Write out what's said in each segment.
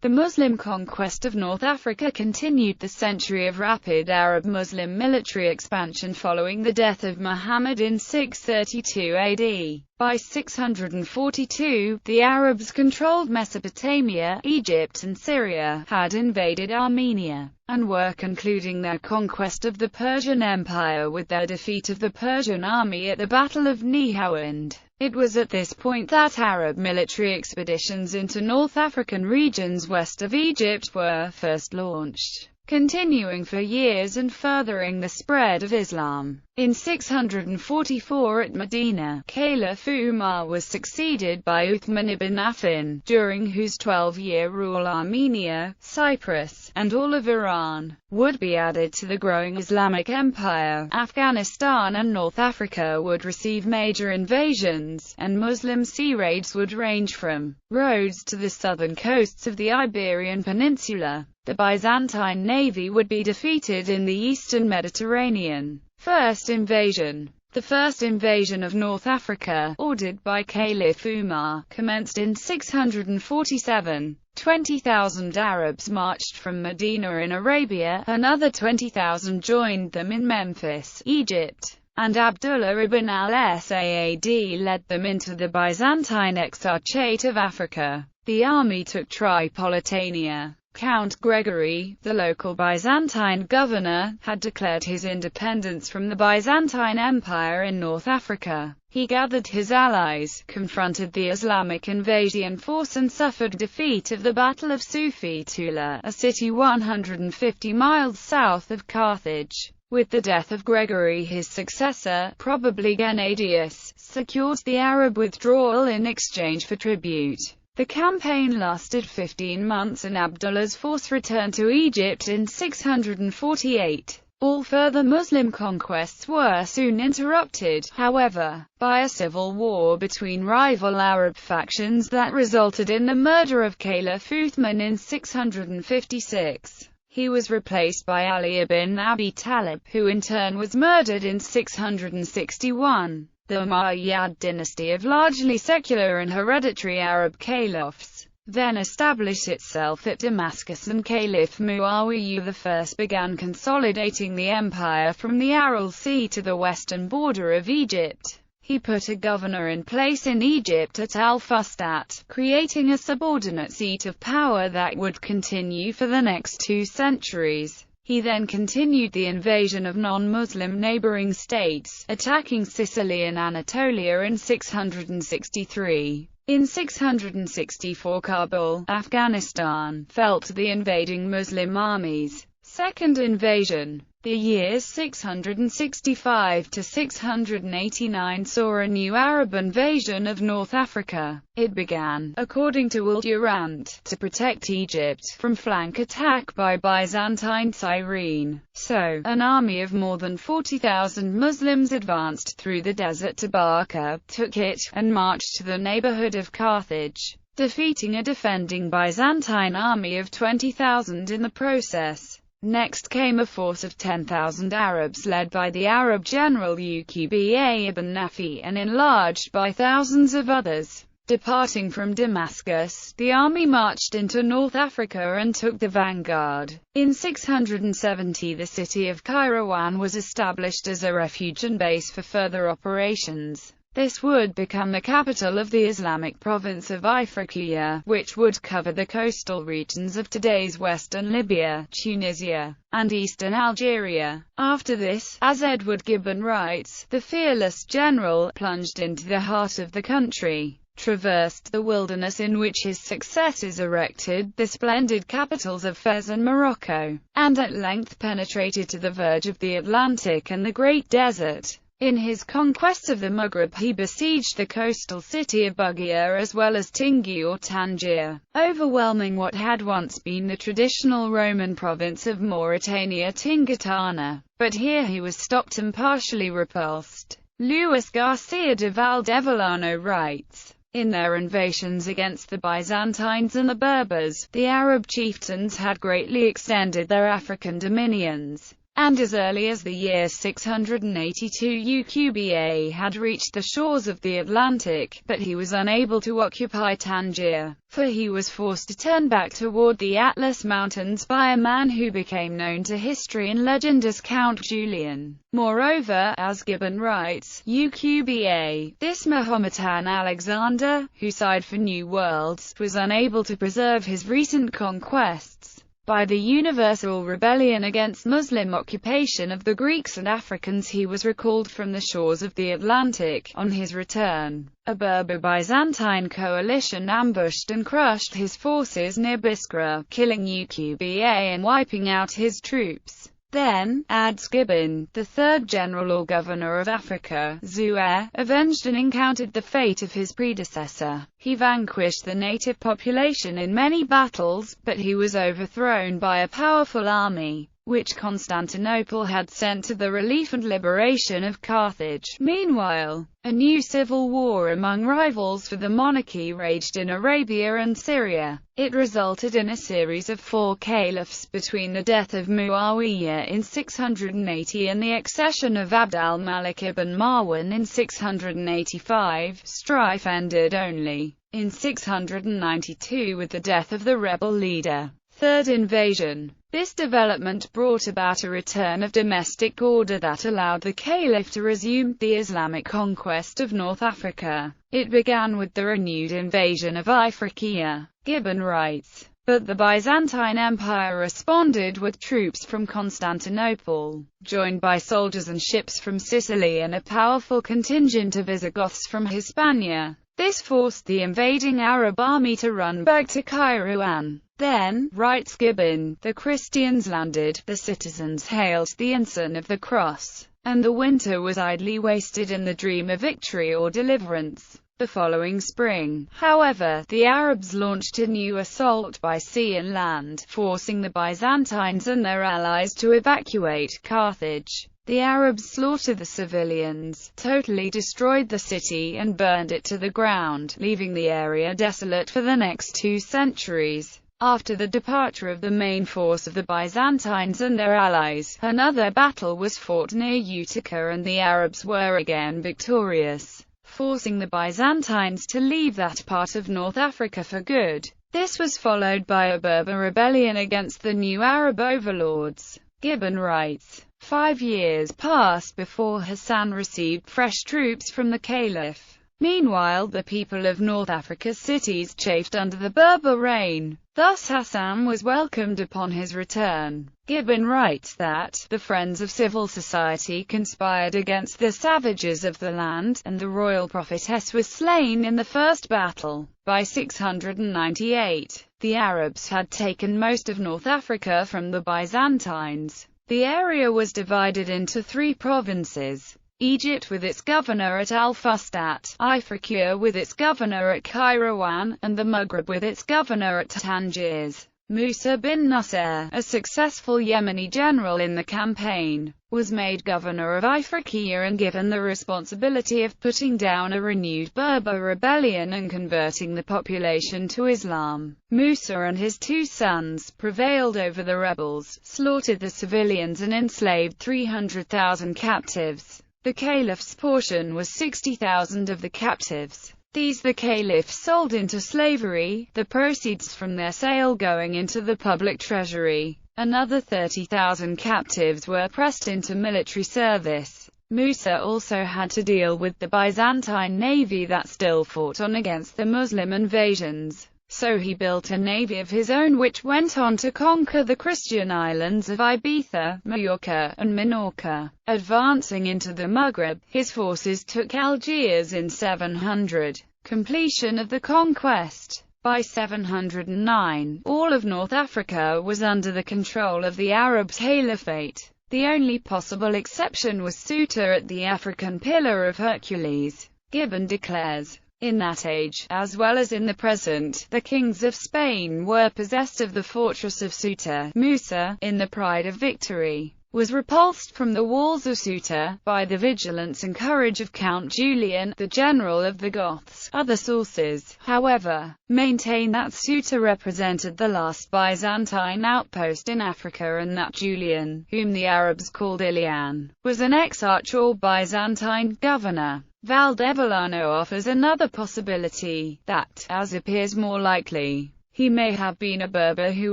The Muslim conquest of North Africa continued the century of rapid Arab-Muslim military expansion following the death of Muhammad in 632 AD. By 642, the Arabs controlled Mesopotamia, Egypt and Syria, had invaded Armenia, and were concluding their conquest of the Persian Empire with their defeat of the Persian army at the Battle of Nihawānd. It was at this point that Arab military expeditions into North African regions west of Egypt were first launched, continuing for years and furthering the spread of Islam. In 644 at Medina, Caliph Umar was succeeded by Uthman ibn Affan, during whose 12-year rule Armenia, Cyprus, and all of Iran would be added to the growing Islamic Empire. Afghanistan and North Africa would receive major invasions, and Muslim sea raids would range from Rhodes to the southern coasts of the Iberian Peninsula. The Byzantine navy would be defeated in the eastern Mediterranean. First invasion. The first invasion of North Africa, ordered by Caliph Umar, commenced in 647. 20,000 Arabs marched from Medina in Arabia, another 20,000 joined them in Memphis, Egypt, and Abdullah ibn al-Saad led them into the Byzantine Exarchate of Africa. The army took Tripolitania. Count Gregory, the local Byzantine governor, had declared his independence from the Byzantine Empire in North Africa. He gathered his allies, confronted the Islamic invasion force and suffered defeat at the Battle of Tula, a city 150 miles south of Carthage. With the death of Gregory, his successor, probably Gennadius, secured the Arab withdrawal in exchange for tribute. The campaign lasted 15 months and Abdullah's force returned to Egypt in 648. All further Muslim conquests were soon interrupted, however, by a civil war between rival Arab factions that resulted in the murder of Caliph Uthman in 656. He was replaced by Ali ibn Abi Talib, who in turn was murdered in 661. The Umayyad dynasty of largely secular and hereditary Arab caliphs then established itself at Damascus, and Caliph Muawiyah I began consolidating the empire from the Aral Sea to the western border of Egypt. He put a governor in place in Egypt at Al-Fustat, creating a subordinate seat of power that would continue for the next 2 centuries. He then continued the invasion of non-Muslim neighboring states, attacking Sicily and Anatolia in 663. In 664 Kabul, Afghanistan, fell to the invading Muslim armies. Second invasion. The years 665 to 689 saw a new Arab invasion of North Africa. It began, according to Al-Durant, to protect Egypt from flank attack by Byzantine Cyrene. So, an army of more than 40,000 Muslims advanced through the desert to Barca, took it, and marched to the neighborhood of Carthage, defeating a defending Byzantine army of 20,000 in the process. Next came a force of 10,000 Arabs led by the Arab general Uqba ibn Nafi and enlarged by thousands of others. Departing from Damascus, the army marched into North Africa and took the vanguard. In 670 the city of Kairouan was established as a refuge and base for further operations. This would become the capital of the Islamic province of Ifriqiya, which would cover the coastal regions of today's western Libya, Tunisia, and eastern Algeria. After this, as Edward Gibbon writes, the fearless general plunged into the heart of the country, traversed the wilderness in which his successors erected the splendid capitals of Fez and Morocco, and at length penetrated to the verge of the Atlantic and the Great Desert. In his conquests of the Maghreb he besieged the coastal city of Bugia as well as Tingi or Tangier, overwhelming what had once been the traditional Roman province of Mauritania Tingitana. But here he was stopped and partially repulsed. Luis Garcia de Valdevillano writes, in their invasions against the Byzantines and the Berbers, the Arab chieftains had greatly extended their African dominions, and as early as the year 682 UQBA had reached the shores of the Atlantic, but he was unable to occupy Tangier, for he was forced to turn back toward the Atlas Mountains by a man who became known to history and legend as Count Julian. Moreover, as Gibbon writes, UQBA, this Mahometan Alexander, who sighed for new worlds, was unable to preserve his recent conquests. By the universal rebellion against Muslim occupation of the Greeks and Africans, he was recalled from the shores of the Atlantic. On his return, a Berber-Byzantine coalition ambushed and crushed his forces near Biskra, killing UQBA and wiping out his troops. Then, adds Gibbon, the third general or governor of Africa, Zuhair, avenged and encountered the fate of his predecessor. He vanquished the native population in many battles, but he was overthrown by a powerful army, which Constantinople had sent to the relief and liberation of Carthage. Meanwhile, a new civil war among rivals for the monarchy raged in Arabia and Syria. It resulted in a series of 4 caliphs between the death of Muawiyah in 680 and the accession of Abd al-Malik ibn Marwan in 685. Strife ended only in 692 with the death of the rebel leader. Third invasion. This development brought about a return of domestic order that allowed the caliph to resume the Islamic conquest of North Africa. It began with the renewed invasion of Ifriqiya. Gibbon writes, but the Byzantine Empire responded with troops from Constantinople, joined by soldiers and ships from Sicily and a powerful contingent of Visigoths from Hispania. This forced the invading Arab army to run back to Kairouan. Then, writes Gibbon, the Christians landed, the citizens hailed the ensign of the cross, and the winter was idly wasted in the dream of victory or deliverance. The following spring, however, the Arabs launched a new assault by sea and land, forcing the Byzantines and their allies to evacuate Carthage. The Arabs slaughtered the civilians, totally destroyed the city and burned it to the ground, leaving the area desolate for the next 2 centuries. After the departure of the main force of the Byzantines and their allies, another battle was fought near Utica and the Arabs were again victorious, forcing the Byzantines to leave that part of North Africa for good. This was followed by a Berber rebellion against the new Arab overlords. Gibbon writes, 5 years passed before Hassan received fresh troops from the caliph. Meanwhile, the people of North Africa's cities chafed under the Berber reign. Thus Hassan was welcomed upon his return. Gibbon writes that, the friends of civil society conspired against the savages of the land, and the royal prophetess was slain in the first battle. By 698, the Arabs had taken most of North Africa from the Byzantines. The area was divided into 3 provinces. Egypt with its governor at Al-Fustat, Ifriqiya with its governor at Kairouan, and the Maghreb with its governor at Tangiers. Musa bin Nasser, a successful Yemeni general in the campaign, was made governor of Ifriqiya and given the responsibility of putting down a renewed Berber rebellion and converting the population to Islam. Musa and his 2 sons prevailed over the rebels, slaughtered the civilians and enslaved 300,000 captives. The caliph's portion was 60,000 of the captives. These the caliph sold into slavery, the proceeds from their sale going into the public treasury. Another 30,000 captives were pressed into military service. Musa also had to deal with the Byzantine navy that still fought on against the Muslim invasions. So he built a navy of his own which went on to conquer the Christian islands of Ibiza, Majorca, and Minorca. Advancing into the Maghreb, his forces took Algiers in 700. Completion of the conquest. By 709, all of North Africa was under the control of the Arab Caliphate. The only possible exception was Ceuta at the African Pillar of Hercules. Gibbon declares, in that age, as well as in the present, the kings of Spain were possessed of the fortress of Ceuta. Musa, in the pride of victory, was repulsed from the walls of Ceuta, by the vigilance and courage of Count Julian, the general of the Goths. Other sources, however, maintain that Ceuta represented the last Byzantine outpost in Africa and that Julian, whom the Arabs called Ilian, was an exarch or Byzantine governor. Valdevillano offers another possibility, that, as appears more likely, he may have been a Berber who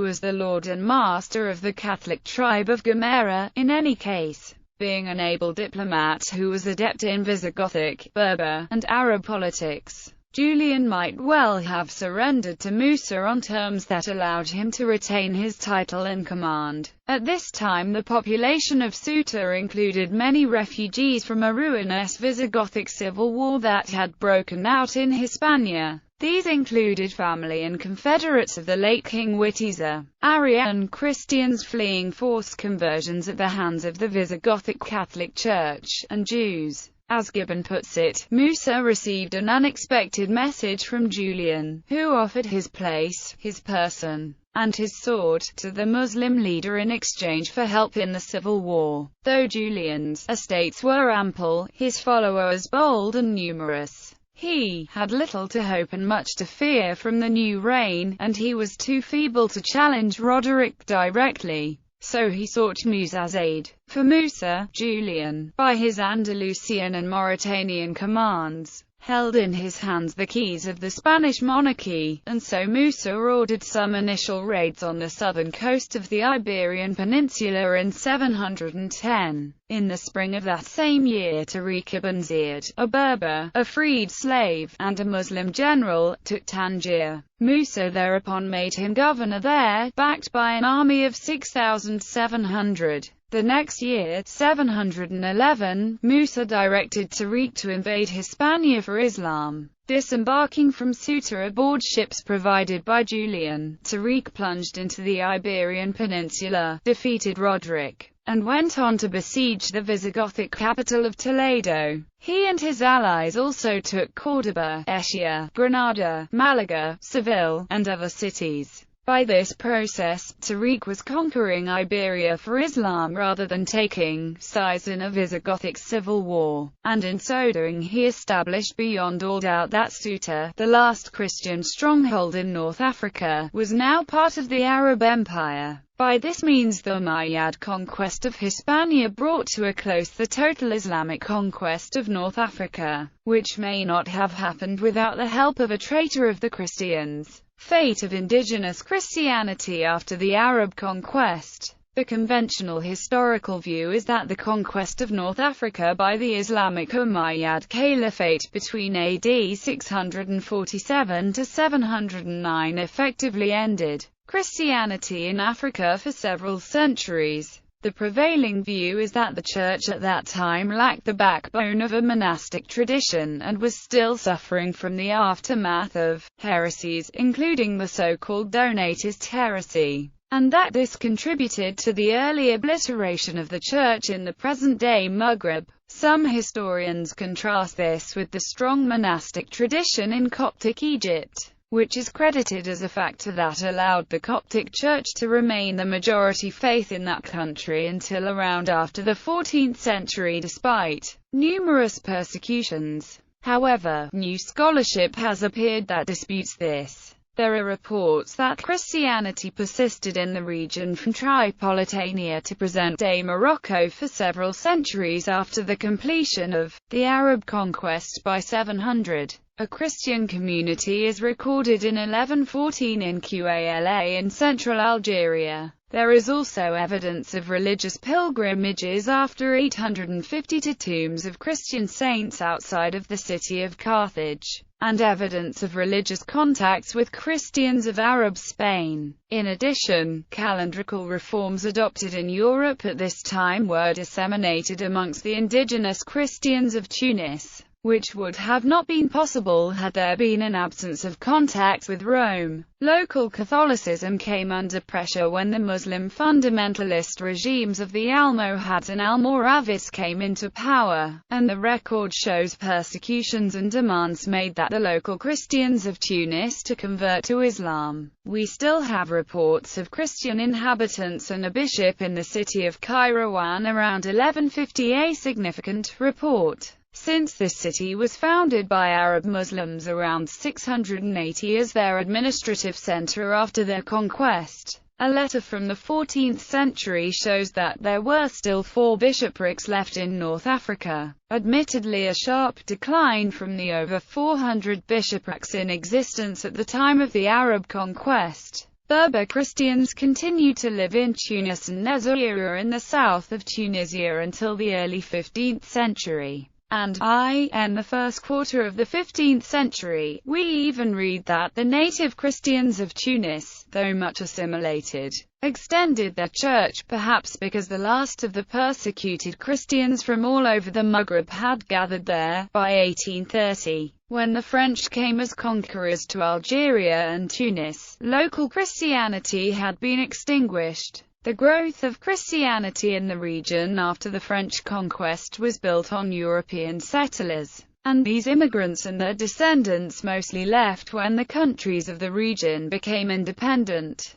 was the lord and master of the Catholic tribe of Gomera. In any case, being an able diplomat who was adept in Visigothic, Berber, and Arab politics, Julian might well have surrendered to Musa on terms that allowed him to retain his title and command. At this time the population of Ceuta included many refugees from a ruinous Visigothic civil war that had broken out in Hispania. These included family and confederates of the late King Witiza, Arian Christians fleeing forced conversions at the hands of the Visigothic Catholic Church, and Jews. As Gibbon puts it, Musa received an unexpected message from Julian, who offered his place, his person, and his sword, to the Muslim leader in exchange for help in the civil war. Though Julian's estates were ample, his followers bold and numerous, he had little to hope and much to fear from the new reign, and he was too feeble to challenge Roderick directly. So he sought Musa's aid. For Musa, Julian, by his Andalusian and Mauritanian commands, held in his hands the keys of the Spanish monarchy, and so Musa ordered some initial raids on the southern coast of the Iberian Peninsula in 710. In the spring of that same year, Tariq ibn Ziyad, a Berber, a freed slave, and a Muslim general, took Tangier. Musa thereupon made him governor there, backed by an army of 6,700. The next year, 711, Musa directed Tariq to invade Hispania for Islam. Disembarking from Ceuta aboard ships provided by Julian, Tariq plunged into the Iberian Peninsula, defeated Roderick, and went on to besiege the Visigothic capital of Toledo. He and his allies also took Córdoba, Ecija, Granada, Malaga, Seville, and other cities. By this process, Tariq was conquering Iberia for Islam rather than taking sides in a Visigothic civil war, and in so doing he established beyond all doubt that Ceuta, the last Christian stronghold in North Africa, was now part of the Arab Empire. By this means the Umayyad conquest of Hispania brought to a close the total Islamic conquest of North Africa, which may not have happened without the help of a traitor of the Christians. Fate of indigenous Christianity after the Arab conquest. The conventional historical view is that the conquest of North Africa by the Islamic Umayyad Caliphate between AD 647 to 709 effectively ended Christianity in Africa for several centuries. The prevailing view is that the Church at that time lacked the backbone of a monastic tradition and was still suffering from the aftermath of heresies, including the so-called Donatist heresy, and that this contributed to the early obliteration of the Church in the present-day Maghreb. Some historians contrast this with the strong monastic tradition in Coptic Egypt, which is credited as a factor that allowed the Coptic Church to remain the majority faith in that country until around after the 14th century despite numerous persecutions. However, new scholarship has appeared that disputes this. There are reports that Christianity persisted in the region from Tripolitania to present-day Morocco for several centuries after the completion of the Arab conquest by 700. A Christian community is recorded in 1114 in Qala in central Algeria. There is also evidence of religious pilgrimages after 850 to tombs of Christian saints outside of the city of Carthage, and evidence of religious contacts with Christians of Arab Spain. In addition, calendrical reforms adopted in Europe at this time were disseminated amongst the indigenous Christians of Tunis. which would have not been possible had there been an absence of contact with Rome. Local Catholicism came under pressure when the Muslim fundamentalist regimes of the Almohads and Almoravids came into power, and the record shows persecutions and demands made that the local Christians of Tunis to convert to Islam. We still have reports of Christian inhabitants and a bishop in the city of Kairouan around 1150, a significant report, since this city was founded by Arab Muslims around 680 as their administrative center after their conquest. A letter from the 14th century shows that there were still 4 bishoprics left in North Africa, admittedly a sharp decline from the over 400 bishoprics in existence at the time of the Arab conquest. Berber Christians continued to live in Tunis and Essaouira in the south of Tunisia until the early 15th century. And in the first quarter of the 15th century, we even read that the native Christians of Tunis, though much assimilated, extended their church, perhaps because the last of the persecuted Christians from all over the Maghreb had gathered there. By 1830, when the French came as conquerors to Algeria and Tunis, local Christianity had been extinguished. The growth of Christianity in the region after the French conquest was built on European settlers, and these immigrants and their descendants mostly left when the countries of the region became independent.